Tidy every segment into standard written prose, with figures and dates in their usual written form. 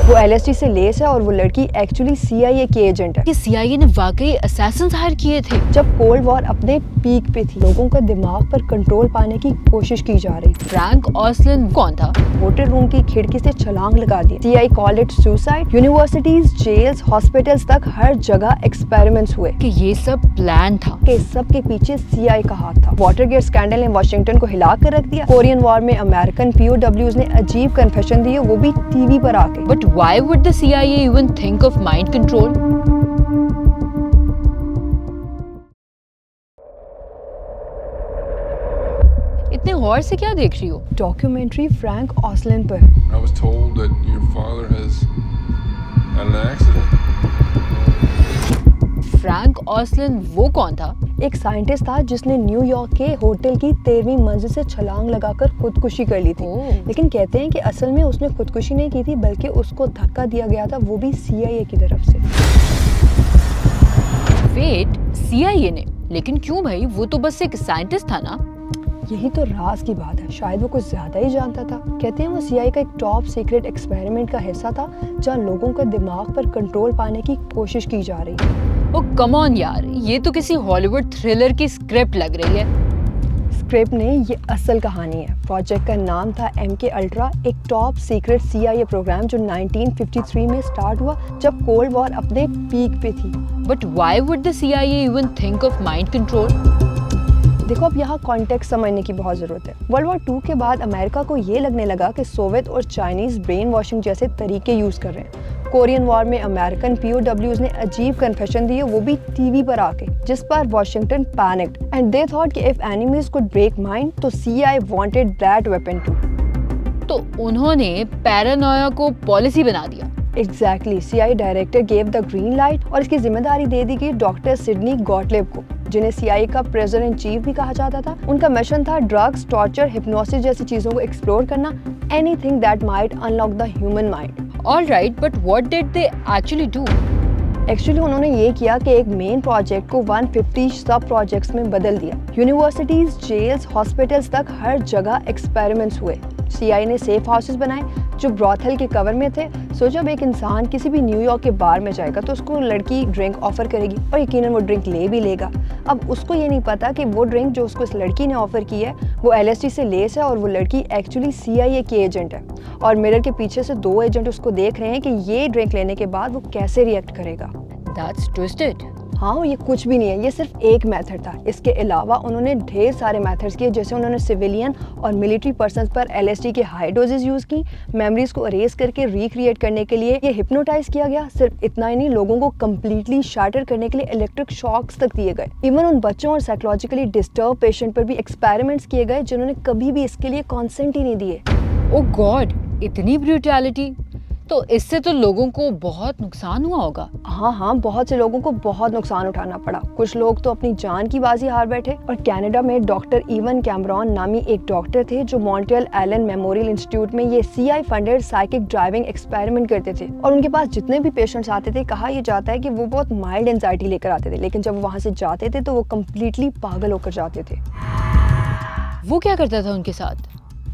वो LSD से less है और वो लड़की एक्चुअली CIA की एजेंट है। कि CIA ने वाकई असैसिन्स हायर किए थे। जब कोल्ड वॉर अपने पीक पे थी, लोगों का दिमाग पर कंट्रोल पाने की कोशिश की जा रही। फ्रैंक ऑसलिन कौन था? होटल रूम की खिड़की से छलांग लगा दी। CIA called it suicide. Universities, jails, hospitals तक हर जगह एक्सपेरिमेंट्स हुए कि ये सब प्लान था। कि सब के पीछे CIA का हाथ था। वाटरगेट स्कैंडल ने वाशिंगटन को हिला कर रख दिया। कोरियन वॉर में अमेरिकन POWs ने अजीब कन्फेशन दिए, वो भी TV पर आके। But why would the CIA even think of mind control? इतने गौर से क्या देख रही हो? डॉक्यूमेंट्री फ्रैंक ऑसलिन पर। I was told that your father has had an accident. Frank ऑसलिन वो कौन था? एक साइंटिस्ट था जिसने न्यूयॉर्क के होटल की 13वीं मंजिल से छलांग लगाकर खुदकुशी कर ली थी। लेकिन कहते हैं कि असल में उसने खुदकुशी नहीं की थी, बल्कि उसको धक्का दिया गया था, वो भी CIA की तरफ से। वेट, CIA ने? लेकिन क्यों भाई? वो तो बस एक साइंटिस्ट था ना। यही तो राज की बात है, शायद वो कुछ ज्यादा ही जानता था। कहते हैं वो CIA का एक टॉप सीक्रेट एक्सपेरिमेंट का हिस्सा था, जहाँ लोगों का दिमाग पर कंट्रोल पाने की कोशिश की जा रही है। ओ कम ऑन यार, ये तो किसी हॉलीवुड थ्रिलर की स्क्रिप्ट लग रही है। स्क्रिप्ट नहीं, ये असल कहानी है। प्रोजेक्ट का नाम था MK अल्ट्रा, एक टॉप सीक्रेट CIA प्रोग्राम जो 1953 में स्टार्ट हुआ, जब कोल्ड वॉर अपने पीक पे थी। But why would the CIA even think of mind control? देखो, अब यहाँ कॉन्टेक्स्ट समझने की बहुत ज़रूरत है। वर्ल्ड वॉर 2 के बाद अमेरिका को ये लगने लगा कि सोवियत और चाइनीज़ ब्रेन वॉशिंग जैसे तरीके यूज़ कर रहे हैं। कोरियन वॉर में अमेरिकन POWs ने अजीब कन्फेशन दिए, वो भी TV पर आके, जिस पर Washington panicked and they thought कि if enemies could break mind तो CIA wanted that weapon too. तो उन्होंने पैरानोया को पॉलिसी बना दिया। Exactly, CIA director gave the green light और इसकी जिम्मेदारी दे दी गई डॉक्टर सिडनी गॉटलिब को, जिन्हें CIA का प्रेसिडेंट इन चीफ भी कहा जाता था। उनका मिशन था ड्रग्स, टॉर्चर, हिप्नोसिस जैसी चीजों को एक्सप्लोर करना, anything that might unlock the human mind. Alright, but what did they actually do? Actually उन्होंने ये किया कि एक मेन प्रोजेक्ट को 150 सब प्रोजेक्ट्स में बदल दिया। यूनिवर्सिटीज, जेल्स, हॉस्पिटल्स तक हर जगह एक्सपेरिमेंट्स हुए। CIA ने सेफ हाउसेस बनाए जो ब्रॉथल के कवर में थे। सो जब एक इंसान किसी भी न्यूयॉर्क के बार में जाएगा तो उसको लड़की ड्रिंक ऑफर करेगी और यकीनन वो ड्रिंक ले भी लेगा। अब उसको ये नहीं पता कि वो ड्रिंक जो उसको इस लड़की ने ऑफर की है वो LSD से लेस है और वो लड़की एक्चुअली CIA की एजेंट है। और मिरर के पीछे से 2 एजेंट उसको देख रहे हैं कि ये ड्रिंक लेने के बाद वो कैसे रिएक्ट करेगा। That's twisted. हाँ, ये कुछ भी नहीं है, ये सिर्फ एक मेथड था। इसके अलावा उन्होंने ढेर सारे मेथड्स किए, जैसे उन्होंने सिविलियन और मिलिट्री पर्सन्स पर LSD के हाई डोजेस यूज़ की। मेमोरीज को अरेज करके रिक्रिएट करने के लिए ये हिप्नोटाइज किया गया। सिर्फ इतना ही नहीं, लोगों को कम्प्लीटली शाटर करने के लिए इलेक्ट्रिक शॉक्स तक दिए गए। इवन उन बच्चों और साइकोलॉजिकली डिस्टर्ब पेशेंट पर भी एक्सपेरिमेंट्स किए गए जिन्होंने कभी भी इसके लिए कॉन्सेंट ही नहीं दिए। ओह गॉड, इतनी ब्रूटैलिटी! तो इससे तो लोगों को बहुत नुकसान हुआ होगा। हाँ, बहुत से लोगों को बहुत नुकसान उठाना पड़ा। कुछ लोग तो अपनी जान की बाजी हार बैठे। और कनाडा में डॉक्टर इवन कैमरॉन नामी एक डॉक्टर थे जो मॉन्ट्रियल एलन मेमोरियल इंस्टीट्यूट में ये CI funded psychic driving experiment करते थे। और उनके पास जितने भी पेशेंट्स आते थे, कहा यह जाता है कि वो बहुत माइल्ड एंजाइटी लेकर आते थे, लेकिन जब वो वहाँ से जाते थे तो वो कम्प्लीटली पागल होकर जाते थे। वो क्या करता था उनके साथ?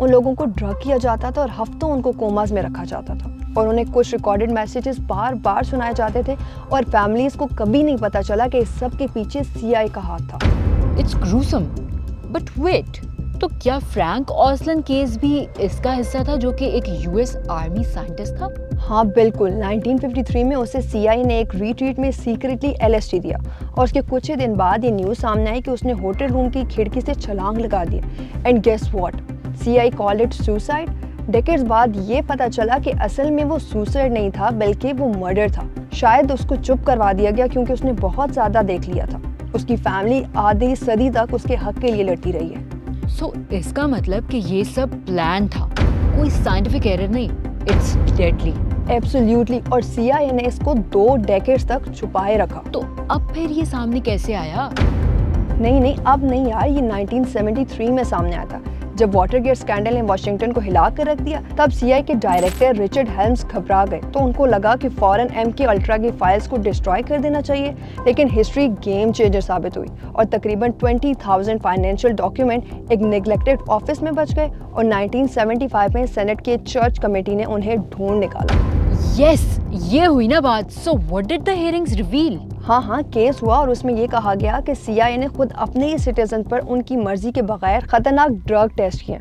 उन लोगों को ड्रग किया जाता था और हफ्तों उनको कोमास में रखा जाता था और उन्हें कुछ रिकॉर्डेड मैसेजेस बार बार सुनाए जाते थे और फैमिलीज को कभी नहीं पता चला कि इस सब के पीछे CIA का हाथ था। It's gruesome. बट वेट, तो क्या फ्रैंक ऑसलिन केस भी इसका हिस्सा था, जो कि एक US आर्मी साइंटिस्ट था? हाँ बिल्कुल, 1953 में उसे CIA ने एक रिट्रीट में सीक्रेटली LSD दिया और उसके कुछ ही दिन बाद ये न्यूज़ सामने आई कि उसने होटल रूम की खिड़की से छलांग लगा दी। And guess what, CIA called it suicide. Decades बाद ये पता चला कि असल में वो सुसाइड नहीं था, बल्कि वो मर्डर था। शायद उसको चुप करवा दिया गया क्योंकि उसने बहुत ज़्यादा देख लिया था। उसकी फैमिली आधी सदी तक उसके हक के लिए लड़ती रही है। सो इसका मतलब कि ये सब प्लान था, कोई साइंटिफिक एरर नहीं। It's deadly. एब्सोल्युटली। और CIA ने इसको 2 डेकेड्स तक छुपाए रखा। तो अब फिर ये सामने कैसे आया? नहीं, अब नहीं यार, ये 1973 में सामने आया था। जब वाटरगेट स्कैंडल ने वाशिंगटन को हिला कर रख दिया, तब CIA के डायरेक्टर रिचर्ड हेल्म्स घबरा गए। तो उनको लगा कि फौरन MK अल्ट्रा की फाइल्स को डिस्ट्रॉय कर देना चाहिए। लेकिन हिस्ट्री गेम चेंजर साबित हुई और तकरीबन 20,000 फाइनेंशियल डॉक्यूमेंट एक नेग्लेक्टेड ऑफिस में बच गए और 1975 में सेनेट के चर्च कमेटी ने उन्हें ढूंढ निकाला। यस, ये हुई ना बात। So what did the hearings reveal? हाँ, केस हुआ और उसमें ये कहा गया कि CIA ने खुद अपने ही सिटीजन पर उनकी मर्जी के बगैर खतरनाक ड्रग टेस्ट किए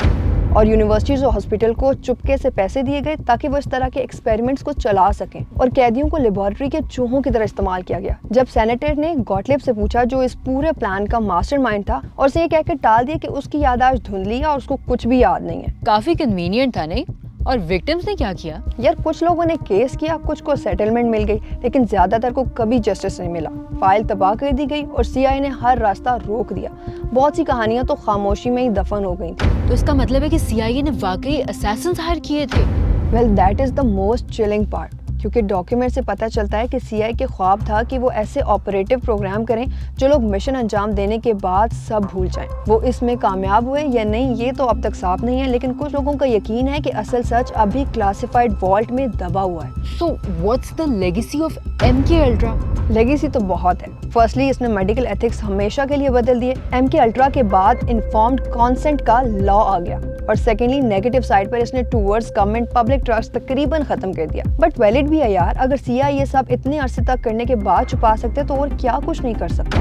और यूनिवर्सिटीज और हॉस्पिटल को चुपके से पैसे दिए गए ताकि वो इस तरह के एक्सपेरिमेंट्स को चला सकें और कैदियों को लेबोरेटरी के चूहों की तरह इस्तेमाल किया गया। जब सेनेटर ने गॉटलिब से पूछा, जो इस पूरे प्लान का मास्टरमाइंड था, और उसे ये कहकर टाल दिया कि उसकी याददाश्त धुंधली है और उसको कुछ भी याद नहीं है। काफी कन्वीनियंट था नहीं? और विक्टिम्स ने क्या किया? यार, कुछ लोगों ने केस किया, कुछ को सेटलमेंट मिल गई, लेकिन ज्यादातर को कभी जस्टिस नहीं मिला। फाइल तबाह कर दी गई और CIA ने हर रास्ता रोक दिया। बहुत सी कहानियां तो खामोशी में ही दफन हो गई थी। तो इसका मतलब है कि CIA ने वाकई असैसिन्स हायर किए थे? Well, that is the most chilling part, क्योंकि डॉक्यूमेंट से पता चलता है कि CIA के ख्वाब था कि वो ऐसे ऑपरेटिव प्रोग्राम करें जो लोग मिशन अंजाम देने के बाद सब भूल जाएं। वो इसमें कामयाब हुए या नहीं, ये तो अब तक साफ नहीं है, लेकिन कुछ लोगों का यकीन है कि असल सच अभी क्लासिफाइड वॉल्ट में दबा हुआ है। So what's the legacy of MK ultra? Legacy तो बहुत है। फर्स्टली, इसने मेडिकल एथिक्स हमेशा के लिए बदल दिए। MK अल्ट्रा के बाद इन्फॉर्म्ड कंसेंट का लॉ आ गया और सेकेंडली नेगेटिव साइड पर इसने टूवर्ड्स गवर्नमेंट पब्लिक ट्रस्ट तकरीबन खत्म कर दिया। बट वैलिड भी है यार, अगर CIA ये सब इतने अरसे तक करने के बाद छुपा सकते तो और क्या कुछ नहीं कर सकता।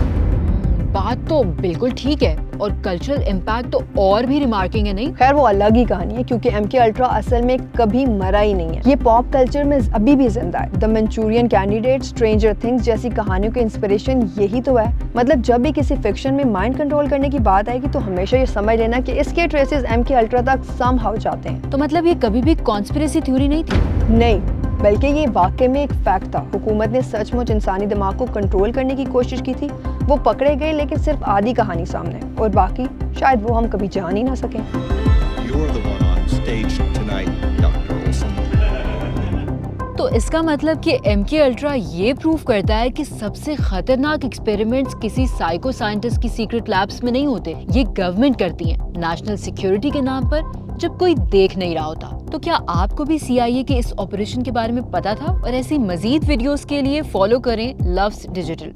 बात तो बिल्कुल ठीक है और कल्चरल इम्पैक्ट तो और भी रिमार्किंग है नहीं? खैर, वो अलग ही कहानी है, क्योंकि MK अल्ट्रा असल में कभी मरा ही नहीं है। ये पॉप कल्चर में अभी भी जिंदा है। The Manchurian candidate, stranger things जैसी कहानियों के इंस्पिरेशन यही तो है। मतलब जब भी किसी फिक्शन में माइंड कंट्रोल करने की बात आएगी तो हमेशा ये समझ लेना कि इसके ट्रेसेस MK अल्ट्रा तक समहाउ जाते हैं। तो मतलब ये कभी भी कॉन्स्पिरेसी थ्योरी नहीं थी? नहीं, बल्कि ये वाकई में एक फैक्ट था। हुकूमत ने सचमुच इंसानी दिमाग को कंट्रोल करने की कोशिश की थी। वो पकड़े गए, लेकिन सिर्फ आधी कहानी सामने, और बाकी शायद वो हम कभी जान ही ना सकें। You're the one on stage tonight, Dr. Olson. तो इसका मतलब कि MK अल्ट्रा ये प्रूव करता है कि सबसे खतरनाक एक्सपेरिमेंट्स किसी साइको साइंटिस्ट की सीक्रेट लैब्स में नहीं होते, ये गवर्नमेंट करती है नेशनल सिक्योरिटी के नाम पर, जब कोई देख नहीं रहा होता। तो क्या आपको भी CIA के इस ऑपरेशन के बारे में पता था? और ऐसी मजीद वीडियोस के लिए फॉलो करें लव्स डिजिटल।